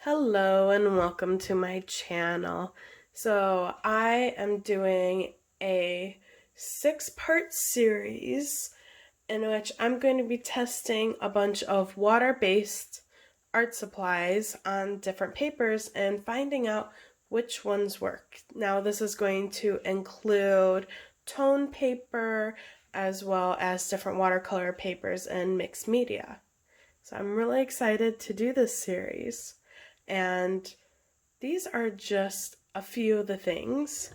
Hello and welcome to my channel. So I am doing a 6-part series in which I'm going to be testing a bunch of water-based art supplies on different papers and finding out which ones work. Now this is going to include tone paper as well as different watercolor papers and mixed media. So I'm really excited to do this series. And these are just a few of the things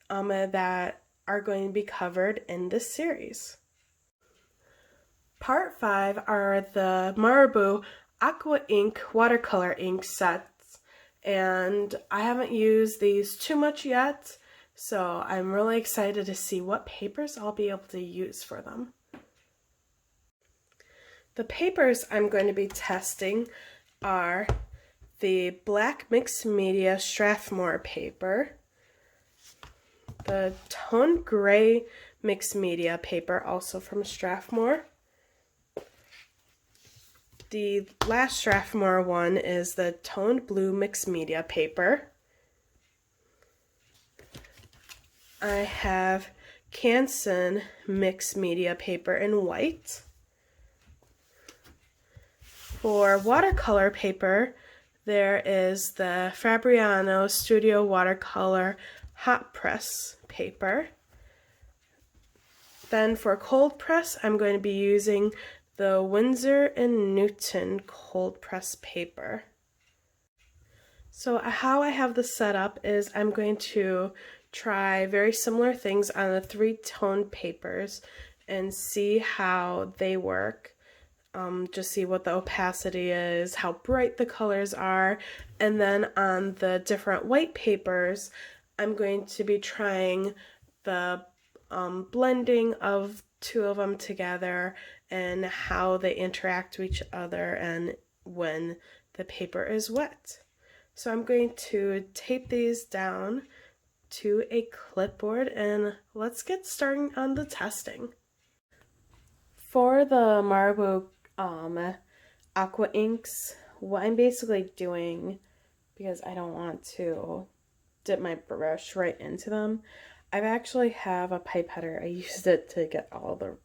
that are going to be covered in this series. Part 5 are the Marabu Aqua Ink watercolor ink sets, and I haven't used these too much yet, so I'm really excited to see what papers I'll be able to use for them. The papers I'm going to be testing are the black mixed media Strathmore paper, the toned gray mixed media paper, also from Strathmore. The last Strathmore one is the toned blue mixed media paper. I have Canson mixed media paper in white. For watercolor paper, there is the Faber-Castell Studio Watercolor Hot Press paper. Then for cold press, I'm going to be using the Winsor & Newton cold press paper. So how I have this set up is I'm going to try very similar things on the 3-tone papers and see how they work. Just see what the opacity is, how bright the colors are, and then on the different white papers, I'm going to be trying the blending of 2 of them together and how they interact with each other and when the paper is wet. So I'm going to tape these down to a clipboard and let's get started on the testing. For the Marabu Aqua inks, what I'm basically doing, because I don't want to dip my brush right into them, I actually have a pipetter. I used it to get all the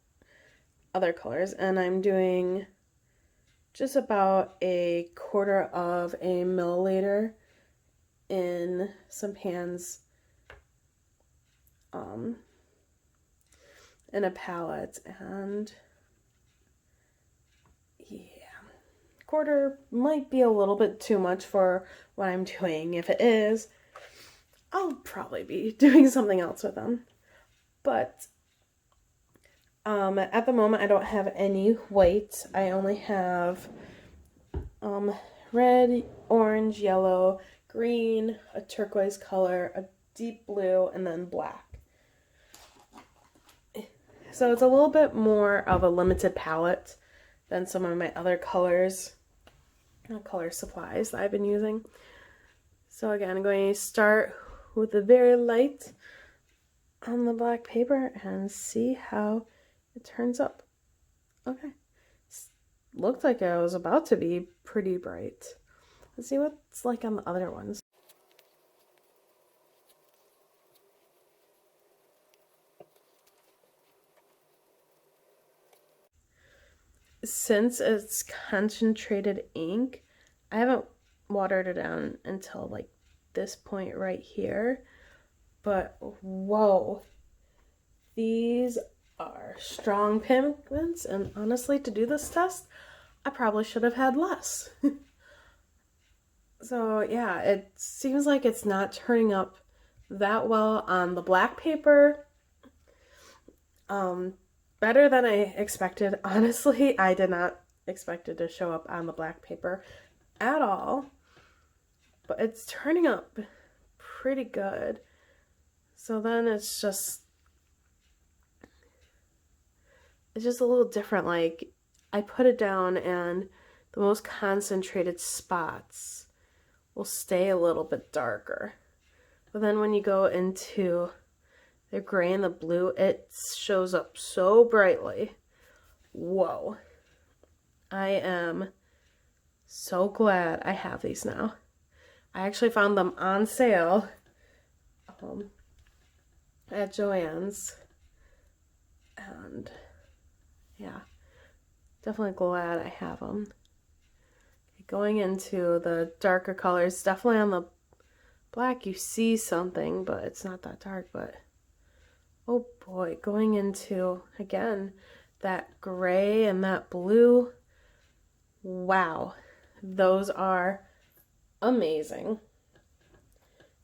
other colors, and I'm doing just about 1/4 milliliter in some pans in a palette, and yeah, 1/4 might be a little bit too much for what I'm doing. If it is, I'll probably be doing something else with them. But at the moment I don't have any white. I only have red, orange, yellow, green, a turquoise color, a deep blue, and then black. So it's a little bit more of a limited palette than some of my other color supplies that I've been using. So again, I'm going to start with the very light on the black paper and see how it turns up. Okay, looked like it was about to be pretty bright. Let's see what it's like on the other ones. Since it's concentrated ink, I haven't watered it down until like this point right here, but whoa, these are strong pigments, and honestly, to do this test, I probably should have had less. So yeah, it seems like it's not turning up that well on the black paper. Better than I expected. Honestly, I did not expect it to show up on the black paper at all, but it's turning up pretty good. So then it's just a little different. Like, I put it down and the most concentrated spots will stay a little bit darker, but then when you go into the gray and the blue, it shows up so brightly. Whoa. I am So glad I have these now. I actually found them on sale at Joann's, and yeah, definitely glad I have them. Going into the darker colors, definitely on the black you see something, but it's not that dark. But oh boy, going into, again, that gray and that blue, wow, those are amazing.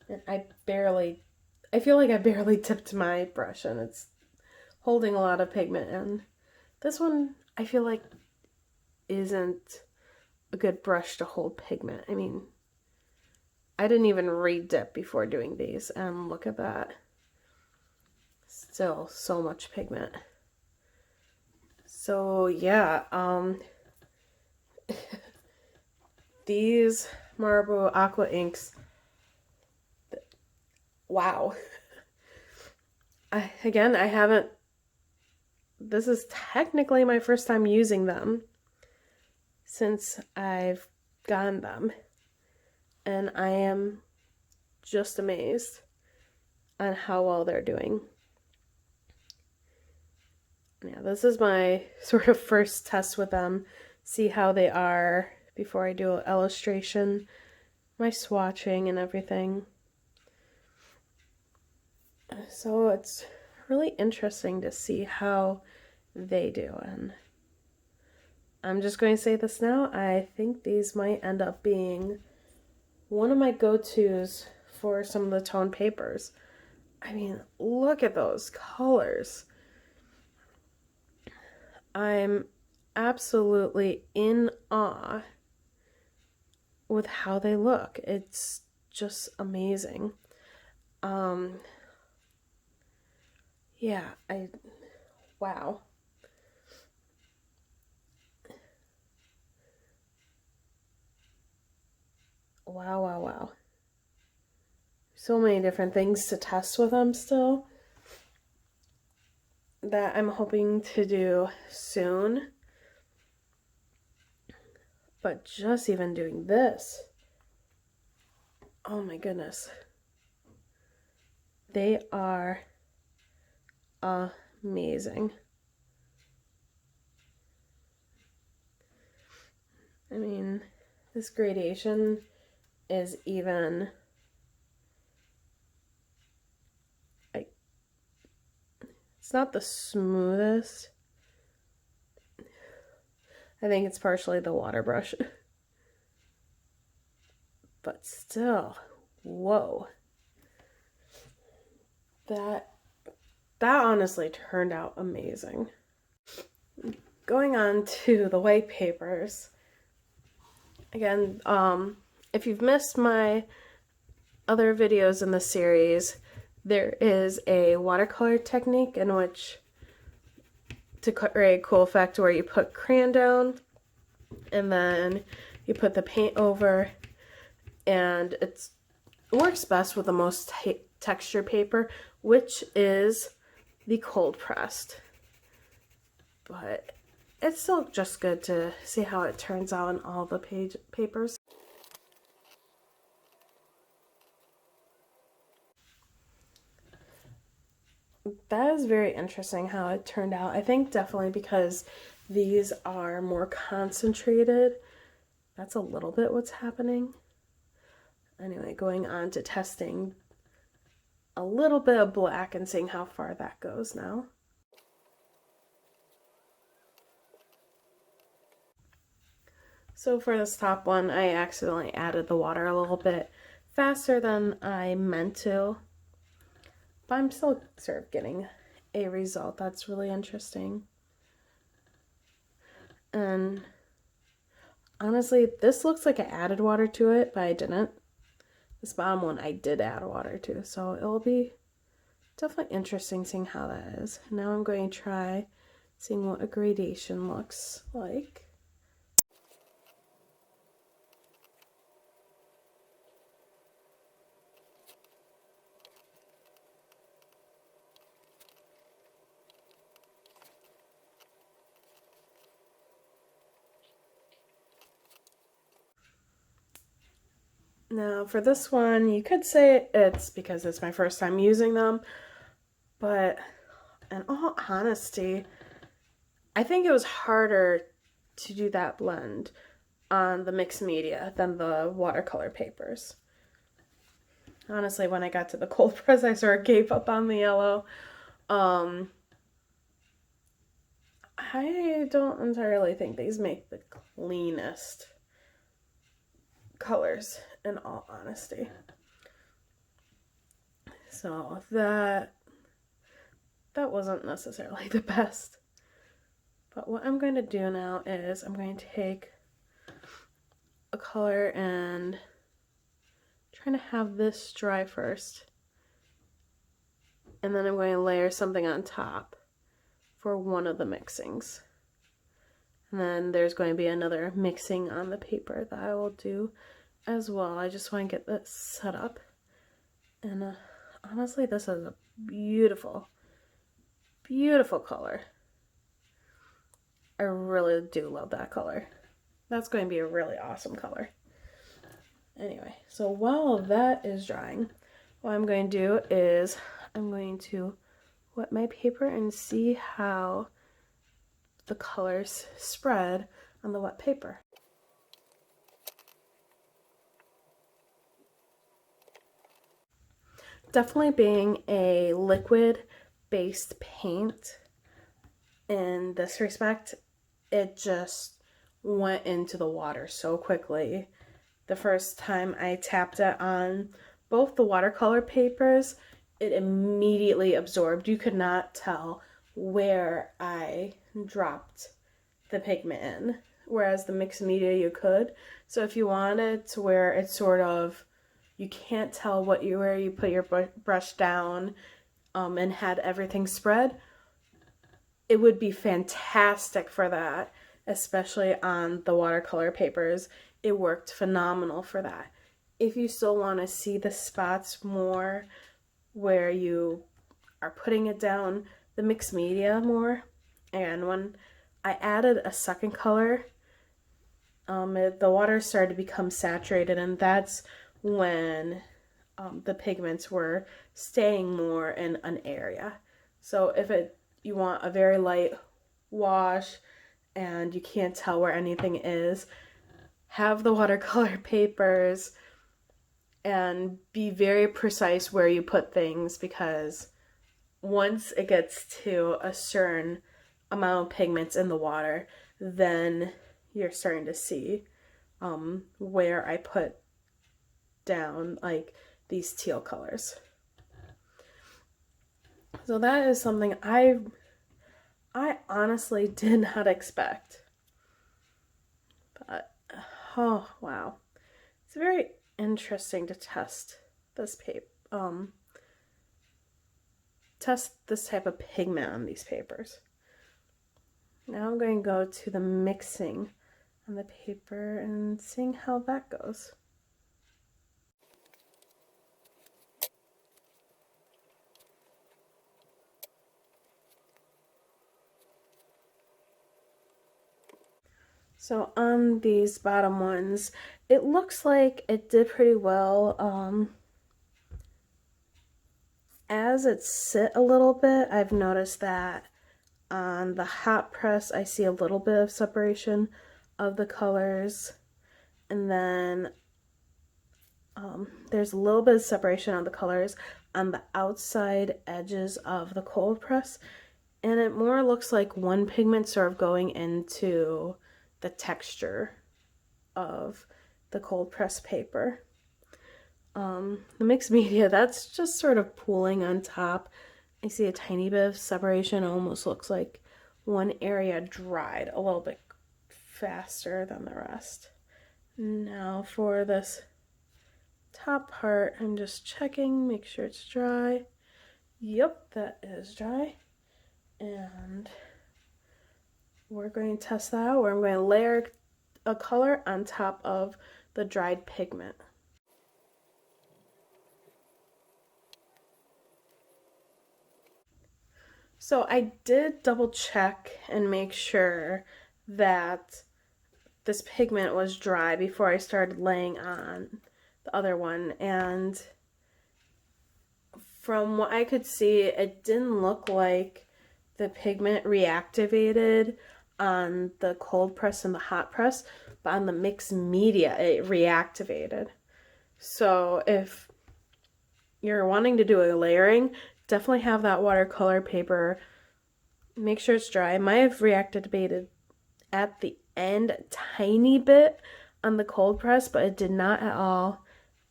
And I feel like I barely tipped my brush and it's holding a lot of pigment, and this one I feel like isn't a good brush to hold pigment. I mean, I didn't even re-dip before doing these, and look at that. Still so much pigment. So yeah, these Marabu Aqua inks, wow. Again, I haven't, this is technically my first time using them since I've gotten them, and I am just amazed on how well they're doing. Yeah, this is my sort of first test with them, see how they are before I do an illustration, my swatching and everything. So it's really interesting to see how they do, and I'm just going to say this now, I think these might end up being one of my go-tos for some of the tone papers. I mean, look at those colors. I'm absolutely in awe with how they look. It's just amazing. Yeah, wow. Wow, wow, wow. So many different things to test with them still that I'm hoping to do soon. But just even doing this, oh my goodness. They are amazing. I mean, this gradation is even, it's not the smoothest. I think it's partially the water brush. But still, whoa. That honestly turned out amazing. Going on to the white papers. Again, if you've missed my other videos in the series, there is a watercolor technique in which, to create a cool effect, where you put crayon down and then you put the paint over, and it works best with the most texture paper, which is the cold pressed. But it's still just good to see how it turns out in all the papers. That is very interesting how it turned out. I think definitely because these are more concentrated. That's a little bit what's happening. Anyway, going on to testing a little bit of black and seeing how far that goes now. So for this top one, I accidentally added the water a little bit faster than I meant to, but I'm still sort of getting a result that's really interesting. And honestly, this looks like I added water to it, but I didn't. This bottom one I did add water to, so it'll be definitely interesting seeing how that is. Now I'm going to try seeing what a gradation looks like. Now for this one, you could say it's because it's my first time using them, but in all honesty, I think it was harder to do that blend on the mixed media than the watercolor papers. Honestly, when I got to the cold press, I sort of gave up on the yellow. I don't entirely think these make the cleanest colors, in all honesty. So that wasn't necessarily the best. But what I'm going to do now is I'm going to take a color and trying to have this dry first, and then I'm going to layer something on top for one of the mixings, and then there's going to be another mixing on the paper that I will do as well. I just want to get this set up, and honestly, this is a beautiful color. I really do love that color. That's going to be a really awesome color. Anyway, so while that is drying, what I'm going to do is I'm going to wet my paper and see how the colors spread on the wet paper. Definitely being a liquid-based paint, in this respect, it just went into the water so quickly. The first time I tapped it on both the watercolor papers, it immediately absorbed. You could not tell where I dropped the pigment in, whereas the mixed media you could. So if you wanted to where it's sort of, you can't tell where you put your brush down and had everything spread, it would be fantastic for that, especially on the watercolor papers. It worked phenomenal for that. If you still want to see the spots more where you are putting it down the mixed media more, and when I added a second color, the water started to become saturated, and that's when the pigments were staying more in an area. So if you want a very light wash and you can't tell where anything is, have the watercolor papers and be very precise where you put things, because once it gets to a certain amount of pigments in the water, then you're starting to see where I put down like these teal colors. So that is something I honestly did not expect. But oh wow, it's very interesting to test this test this type of pigment on these papers. Now I'm going to go to the mixing on the paper and seeing how that goes. So on these bottom ones, it looks like it did pretty well. As it sit a little bit, I've noticed that on the hot press, I see a little bit of separation of the colors. And then there's a little bit of separation of the colors on the outside edges of the cold press. And it more looks like one pigment sort of going into the texture of the cold press paper. The mixed media, that's just sort of pooling on top. I see a tiny bit of separation. It almost looks like one area dried a little bit faster than the rest. Now for this top part, I'm just checking, make sure it's dry. Yep, that is dry. And we're going to test that out, where I'm going to layer a color on top of the dried pigment. So I did double check and make sure that this pigment was dry before I started laying on the other one, and from what I could see, it didn't look like the pigment reactivated on the cold press and the hot press, but on the mixed media, it reactivated. So if you're wanting to do a layering, definitely have that watercolor paper. Make sure it's dry. It might have reactivated at the end a tiny bit on the cold press, but it did not at all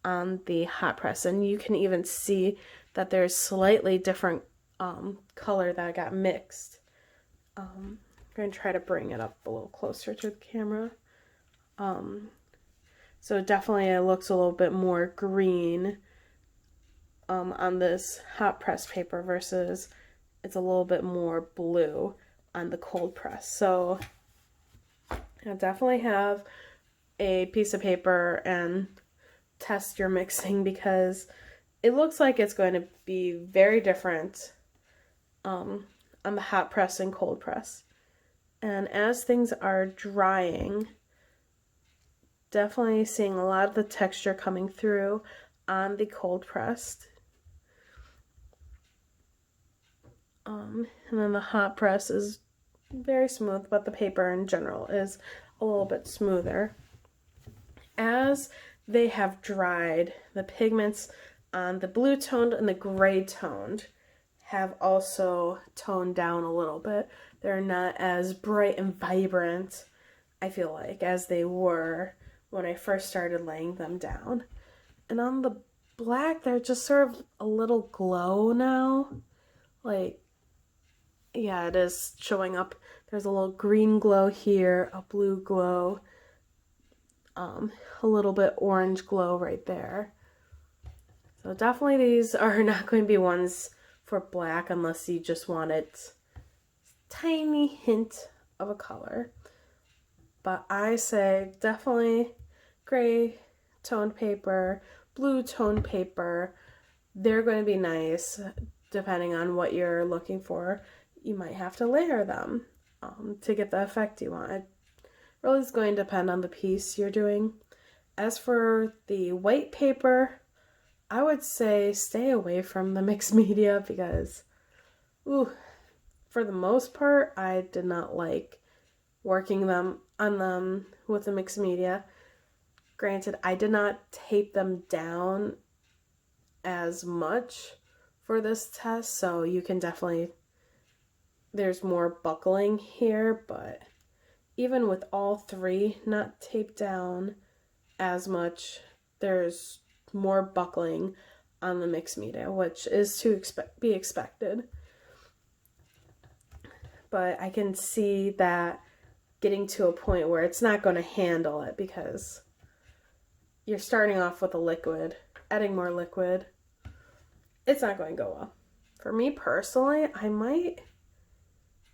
on the hot press. And you can even see that there's slightly different color that got mixed. I'm going to try to bring it up a little closer to the camera. So definitely it looks a little bit more green on this hot press paper versus it's a little bit more blue on the cold press. So I definitely have a piece of paper and test your mixing, because it looks like it's going to be very different on the hot press and cold press. And as things are drying, definitely seeing a lot of the texture coming through on the cold pressed. And then the hot press is very smooth, but the paper in general is a little bit smoother. As they have dried, the pigments on the blue toned and the gray toned have also toned down a little bit. They're not as bright and vibrant, I feel like, as they were when I first started laying them down. And on the black, they're just sort of a little glow now. Like, yeah, it is showing up. There's a little green glow here, a blue glow, a little bit orange glow right there. So definitely these are not going to be ones for black unless you just wanted a tiny hint of a color. But I say definitely gray toned paper, blue toned paper. They're going to be nice depending on what you're looking for. You might have to layer them to get the effect you want. It really is going to depend on the piece you're doing. As for the white paper, I would say stay away from the mixed media because, for the most part, I did not like working on them with the mixed media. Granted, I did not tape them down as much for this test, so you can definitely, there's more buckling here, but even with all three not taped down as much, there's more buckling on the mixed media, which is to be expected. But I can see that getting to a point where it's not going to handle it because you're starting off with a liquid, adding more liquid. It's not going to go well. For me personally, I might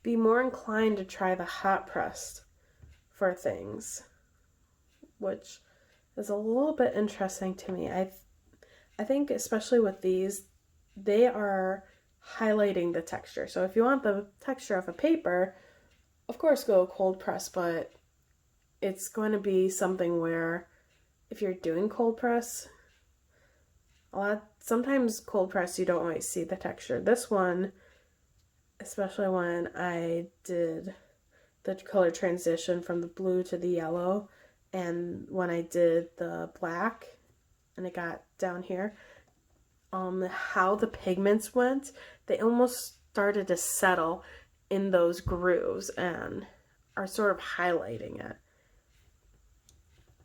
be more inclined to try the hot pressed for things, which is a little bit interesting to me. I think especially with these, they are highlighting the texture. So if you want the texture of a paper, of course go cold press, but it's going to be something where if you're doing cold press, sometimes cold press you don't always see the texture. This one, especially when I did the color transition from the blue to the yellow, and when I did the black and it got down here, how the pigments went, they almost started to settle in those grooves and are sort of highlighting it.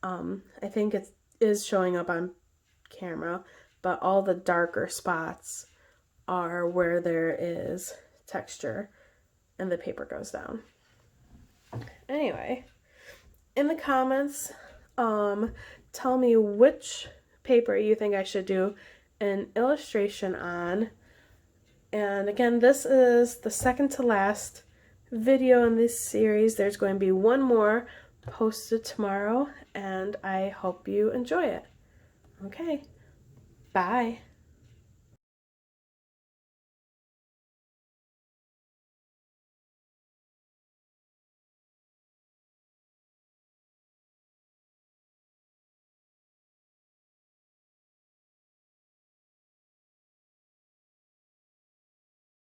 I think it is showing up on camera, but all the darker spots are where there is texture and the paper goes down. Anyway, in the comments, tell me which paper you think I should do an illustration on. And again, this is the second to last video in this series. There's going to be one more posted tomorrow, and I hope you enjoy it. Okay, bye.